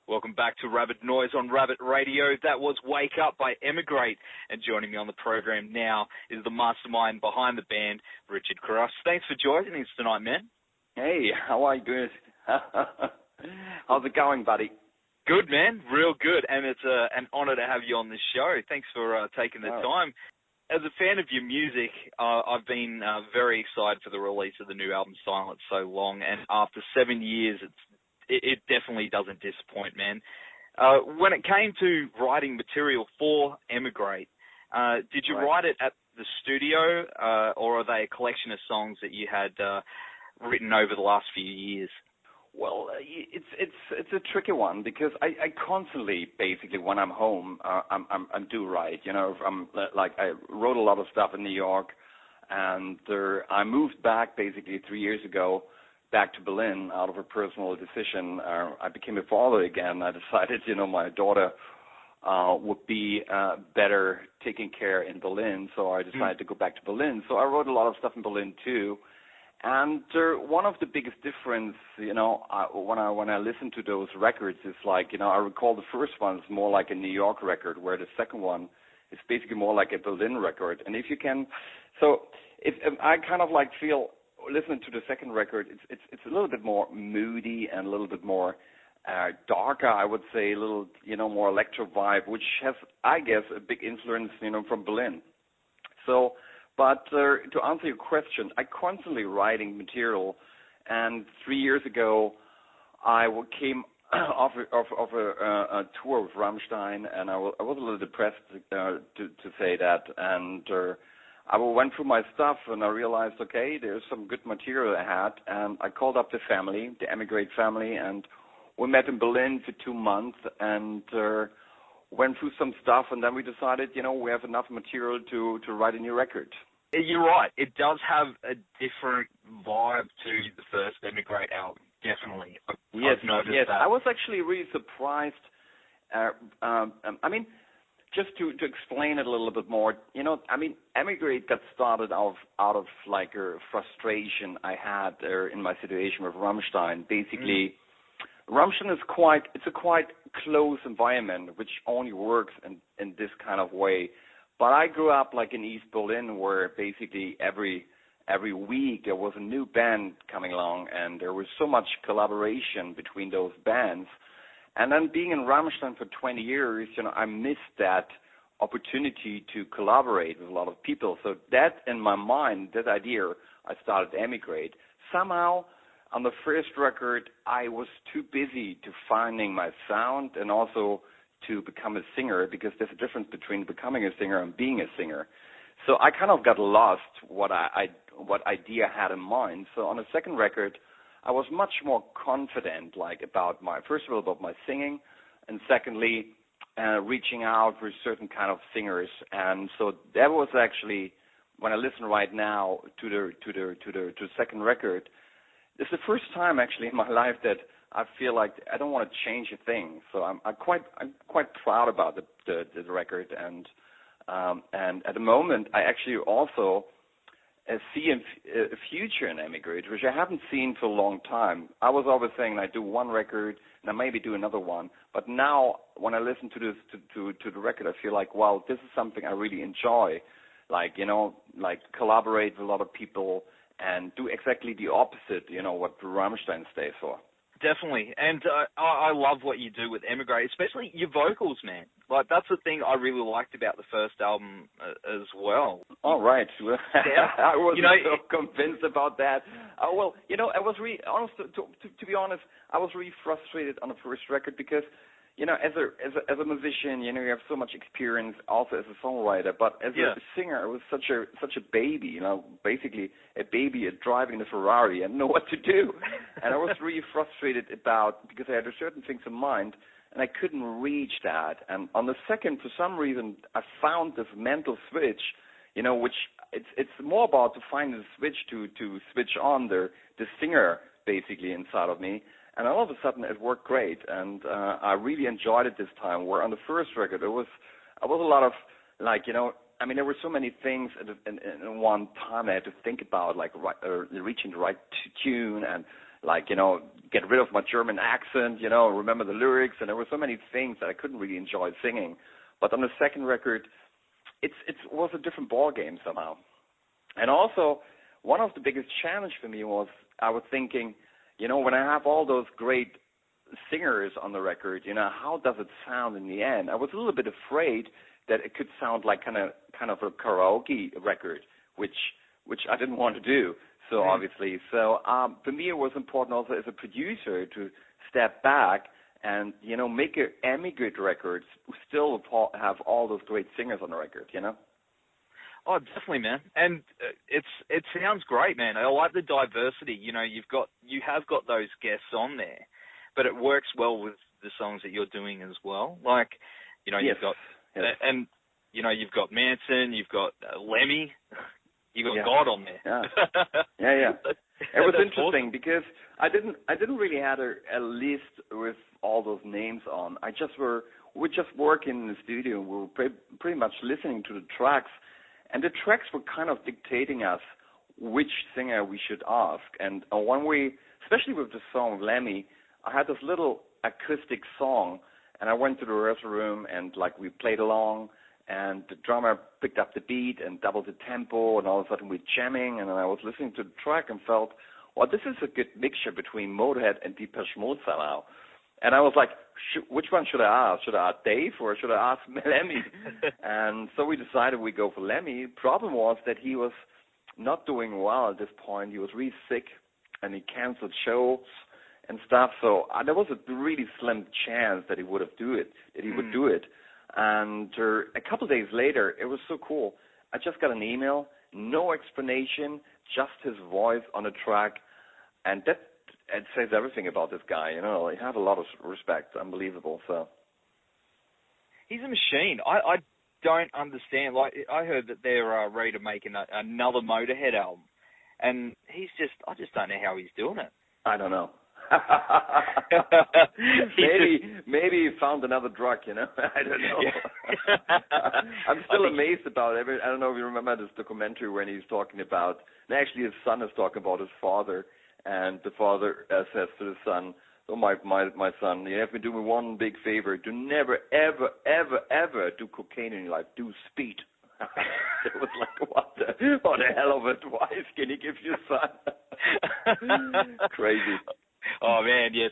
Welcome back to Rabid Noise on Rabbit Radio. That was Wake Up by Emigrate. And joining me on the program now is the mastermind behind the band, Richard Kruspe. Thanks for joining us tonight, man. Hey, how are you? Good. How's it going, buddy? Good, man. Real good. And it's an honor to have you on this show. Thanks for taking the time. As a fan of your music, I've been very excited for the release of the new album, Silence So Long. And after 7 years, it definitely doesn't disappoint, man. When it came to writing material for Emigrate, did you write it at the studio, or are they a collection of songs that you had written over the last few years? Well, it's a tricky one because I constantly, basically, when I'm home, I'm do write. You know, I wrote a lot of stuff in New York, and I moved back basically 3 years ago. Back to Berlin out of a personal decision. I became a father again. I decided, my daughter would be better taken care in Berlin, so I decided to go back to Berlin. So I wrote a lot of stuff in Berlin too. And one of the biggest difference, when I listen to those records, is like, I recall the first one is more like a New York record, where the second one is basically more like a Berlin record. And if I kind of like feel, listening to the second record, it's a little bit more moody and a little bit more darker, I would say, a little, more electro vibe, which has, I guess, a big influence, from Berlin. So, but to answer your question, I constantly writing material, and 3 years ago, I came off a tour with Rammstein, and I was a little depressed to say that, and I went through my stuff, and I realized, okay, there's some good material I had, and I called up the family, the Emigrate family, and we met in Berlin for 2 months, and went through some stuff, and then we decided, we have enough material to write a new record. You're right. It does have a different vibe to the first Emigrate album, definitely. Yes. That. I was actually really surprised. Just to explain it a little bit more, Emigrate got started out of like a frustration I had in my situation with Rammstein. Basically, Rammstein is a quite close environment, which only works in this kind of way. But I grew up like in East Berlin, where basically every week there was a new band coming along, and there was so much collaboration between those bands. And then being in Rammstein for 20 years, I missed that opportunity to collaborate with a lot of people. So that, in my mind, that idea, I started Emigrate. Somehow, on the first record, I was too busy to finding my sound and also to become a singer, because there's a difference between becoming a singer and being a singer. So I kind of got lost what idea I had in mind. So on the second record, I was much more confident, about my singing, and secondly, reaching out for certain kind of singers. And so that was actually, when I listen right now to the second record, it's the first time actually in my life that I feel like I don't want to change a thing. So I'm quite proud about the record, and at the moment I actually also see a future in Emigrate, which I haven't seen for a long time. I was always saying I do one record and I maybe do another one, but now when I listen to the record, I feel like, wow, this is something I really enjoy. Collaborate with a lot of people and do exactly the opposite, what Rammstein stands for. Definitely, and I love what you do with Emigrate, especially your vocals, man. That's the thing I really liked about the first album as well. All right. I wasn't so convinced about that. I was really honest. To be honest, I was really frustrated on the first record because, as a musician, you have so much experience also as a songwriter, but as a singer, I was such a baby, basically a baby driving a Ferrari and know what to do. And I was really frustrated because I had certain things in mind, and I couldn't reach that. And on the second, for some reason, I found this mental switch, which it's more about to find the switch to switch on the singer basically inside of me. And all of a sudden, it worked great, and I really enjoyed it this time. Where on the first record, there was a lot of there were so many things in one time I had to think about, reaching the right tune like, you know, get rid of my German accent, you know, remember the lyrics, and there were so many things that I couldn't really enjoy singing. But on the second record, it was a different ball game somehow. And also, one of the biggest challenge for me was I was thinking, you know, when I have all those great singers on the record, you know, how does it sound in the end? I was a little bit afraid that it could sound like kind of a karaoke record, which I didn't want to do. So obviously, so for me, it was important also as a producer to step back and, you know, make an Emigrate record, still have all those great singers on the record, you know. Oh, definitely, man. And it sounds great, man. I like the diversity. You know, you have got those guests on there, but it works well with the songs that you're doing as well. Like, you know, you've got and you know, you've got Manson, you've got Lemmy, you got God on there. Yeah. It was interesting because I didn't really have a list with all those names on. We're just working in the studio. We were pretty much listening to the tracks. And the tracks were kind of dictating us which singer we should ask. And one way, especially with the song Lemmy, I had this little acoustic song, and I went to the rehearsal room and, like, we played along, and the drummer picked up the beat and doubled the tempo, and all of a sudden we're jamming, and then I was listening to the track and felt, well, this is a good mixture between Motorhead and Depeche Mode somehow. And I was like, which one should I ask? Should I ask Dave or should I ask Lemmy? And so we decided we'd go for Lemmy. Problem was that he was not doing well at this point. He was really sick, and he canceled shows and stuff. So there was a really slim chance that he would do it. And a couple of days later, it was so cool. I just got an email, no explanation, just his voice on a track, and that it says everything about this guy. You know, I have a lot of respect. Unbelievable. So he's a machine. I don't understand. Like, I heard that they're ready to make another Motorhead album, and I just don't know how he's doing it. I don't know. maybe he found another drug, you know. I don't know. I'm still amazed about it. I don't know if you remember this documentary when he's talking about, and actually his son is talking about his father, and the father says to the son, "Oh, my son, you have to do me one big favor. Do never, ever, ever, ever do cocaine in your life. Do speed." It was like, what the hell of advice can you give your son? Crazy. Oh man, yeah,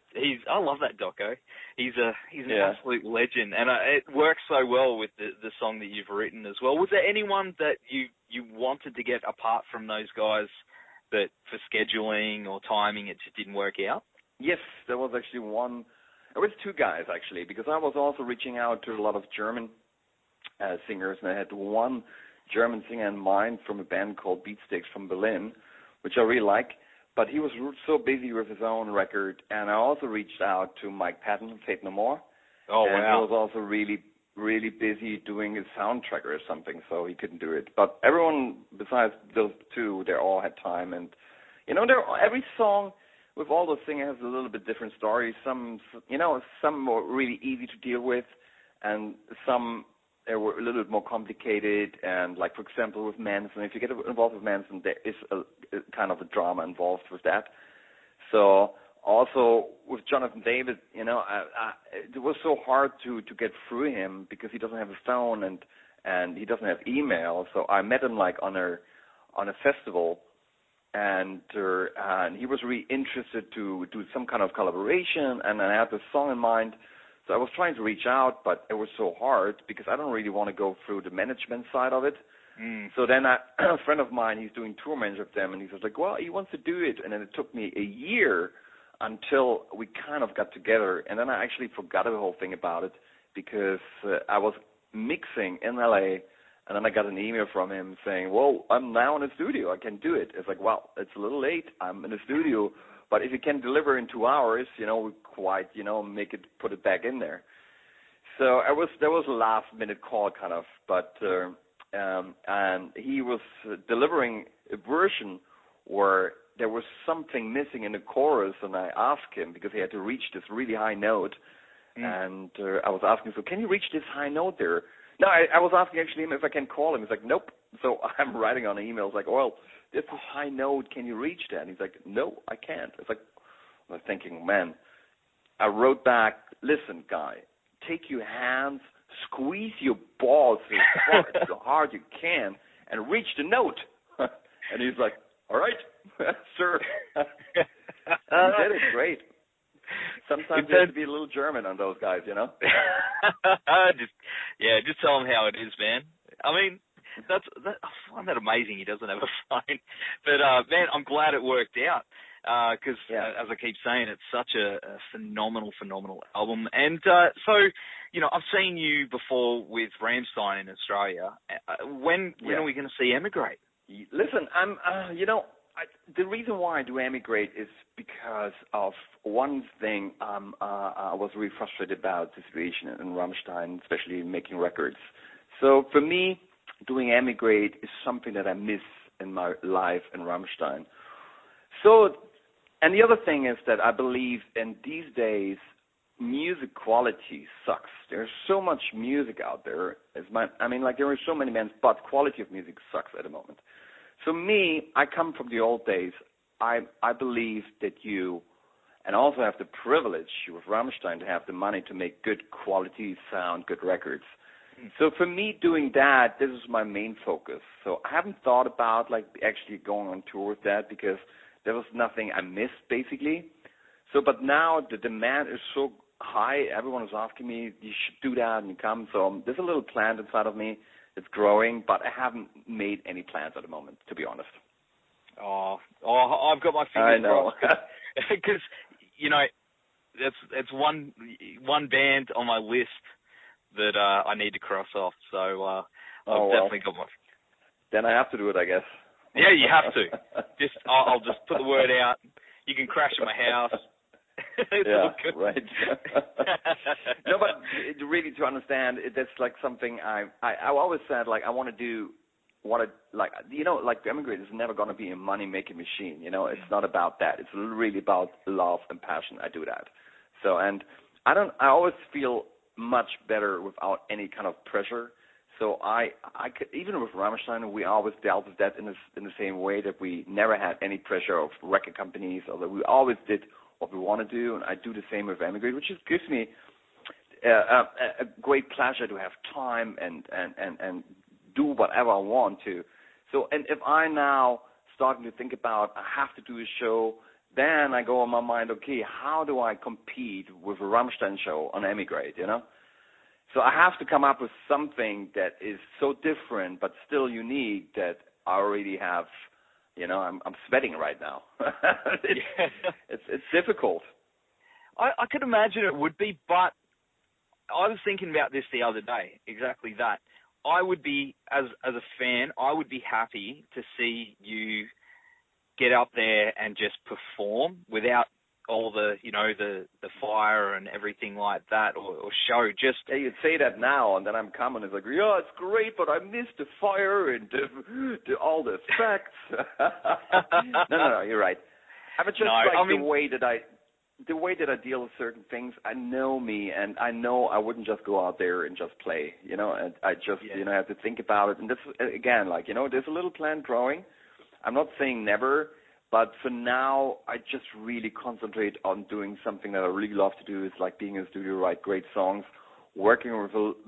I love that doco. He's an absolute legend, and it works so well with the song that you've written as well. Was there anyone that you wanted to get apart from those guys, that for scheduling or timing it just didn't work out? Yes, there was actually one. There was two guys actually, because I was also reaching out to a lot of German singers, and I had one German singer in mind from a band called Beatsteaks from Berlin, which I really like. But he was so busy with his own record, and I also reached out to Mike Patton from Faith No More. Oh, wow. And he was also really, really busy doing his soundtrack or something, so he couldn't do it. But everyone besides those two, they all had time. And, you know, every song with all those singers has a little bit different story. Some were really easy to deal with, and some they were a little bit more complicated. And, like, for example, with Manson, if you get involved with Manson, there is a kind of a drama involved with that. So also with Jonathan David, you know, it was so hard to get through him because he doesn't have a phone and he doesn't have email. So I met him like on a festival, and he was really interested to do some kind of collaboration, and I had this song in mind. So I was trying to reach out, but it was so hard because I don't really want to go through the management side of it. So then a friend of mine, he's doing tour manager of them, and he was like, well, he wants to do it. And then it took me a year until we kind of got together. And then I actually forgot the whole thing about it because I was mixing in L.A., and then I got an email from him saying, well, I'm now in the studio. I can do it. It's like, well, it's a little late. I'm in the studio. But if you can deliver in 2 hours, you know, we quite, you know, put it back in there. So there was a last-minute call kind of, but and he was delivering a version where there was something missing in the chorus, and I asked him because he had to reach this really high note, and I was asking, so can you reach this high note there? No, I was asking actually him if I can call him. He's like, nope. So I'm writing on an email, it's like, well, this is high note, can you reach that? And he's like, no, I can't. It's like, I was thinking, man, I wrote back, listen, guy, take your hands, squeeze your balls as hard you can, and reach the note. And he's like, all right, sir. He did it great. Sometimes you have to be a little German on those guys, you know? just tell him how it is, man. I mean, I find that amazing he doesn't have a phone. But, man, I'm glad it worked out because, as I keep saying, it's such a phenomenal album. And so, you know, I've seen you before with Rammstein in Australia. When are we going to see Emigrate? Listen, the reason why I do Emigrate is because of one thing. I was really frustrated about the situation in Rammstein, especially making records. So for me, doing Emigrate is something that I miss in my life in Rammstein. So, and the other thing is that I believe in these days, music quality sucks. There's so much music out there. There are so many bands, but quality of music sucks at the moment. So me, I come from the old days. I believe that you, and also have the privilege with Rammstein to have the money to make good quality sound, good records. So for me, doing that, this is my main focus. So I haven't thought about actually going on tour with that because there was nothing I missed basically. So, but now the demand is so high. Everyone is asking me, you should do that and you come. So there's a little plant inside of me. It's growing, but I haven't made any plans at the moment, to be honest. Oh, I've got my fingers crossed. Because, you know, it's one band on my list that I need to cross off. So I've definitely got my... Then I have to do it, I guess. Yeah, you have to. I'll just put the word out. You can crash at my house. Right. No, but really to understand, that's like something I always said, I want to do Emigrate is never going to be a money-making machine. You know, it's not about that. It's really about love and passion. I do that. So, and I always feel much better without any kind of pressure. So I could, even with Rammstein, we always dealt with that in the same way that we never had any pressure of record companies, or that we always did what we want to do, and I do the same with Emigrate, which just gives me a great pleasure to have time and do whatever I want to. So, and if I now starting to think about I have to do a show, then I go in my mind, okay, how do I compete with a Rammstein show on Emigrate, you know? So I have to come up with something that is so different but still unique that I already have. You know, I'm sweating right now. It's difficult. I could imagine it would be, but I was thinking about this the other day, exactly that. I would be, as a fan, I would be happy to see you get up there and just perform without all the, you know, the fire and everything like that, or show. Just you'd say that now, and then I'm coming. It's like, yeah, it's great, but I missed the fire and all the effects. No, you're right. The way that I deal with certain things. I know me, and I know I wouldn't just go out there and just play. You know, and I just have to think about it. And that's again, there's a little plant growing. I'm not saying never. But for now, I just really concentrate on doing something that I really love to do. Is like being in the studio, write great songs, working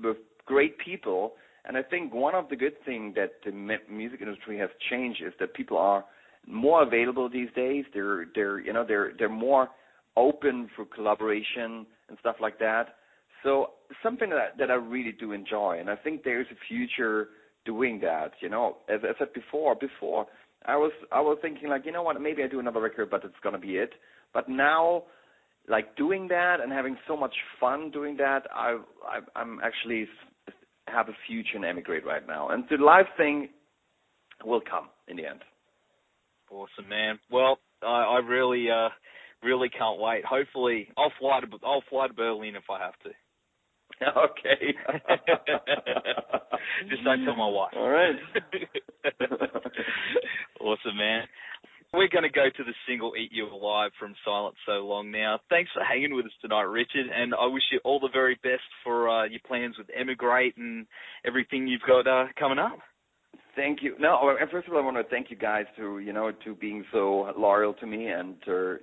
with great people. And I think one of the good things that the music industry has changed is that people are more available these days. They're more open for collaboration and stuff like that. So something that I really do enjoy, and I think there's a future doing that. You know, as I said before. I was thinking you know what, maybe I do another record, but it's going to be it. But now, doing that and having so much fun doing that, I'm actually have a future in Emigrate right now. And the live thing will come in the end. Awesome, man. Well, I really can't wait. Hopefully, I'll fly to Berlin if I have to. Okay. Just don't tell my wife. All right. Awesome, man. We're going to go to the single Eat You Alive from Silence So Long now. Thanks for hanging with us tonight, Richard, and I wish you all the very best for your plans with Emigrate and everything you've got coming up. Thank you. No, first of all, I want to thank you guys to being so loyal to me and to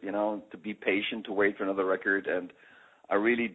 be patient to wait for another record. And I really,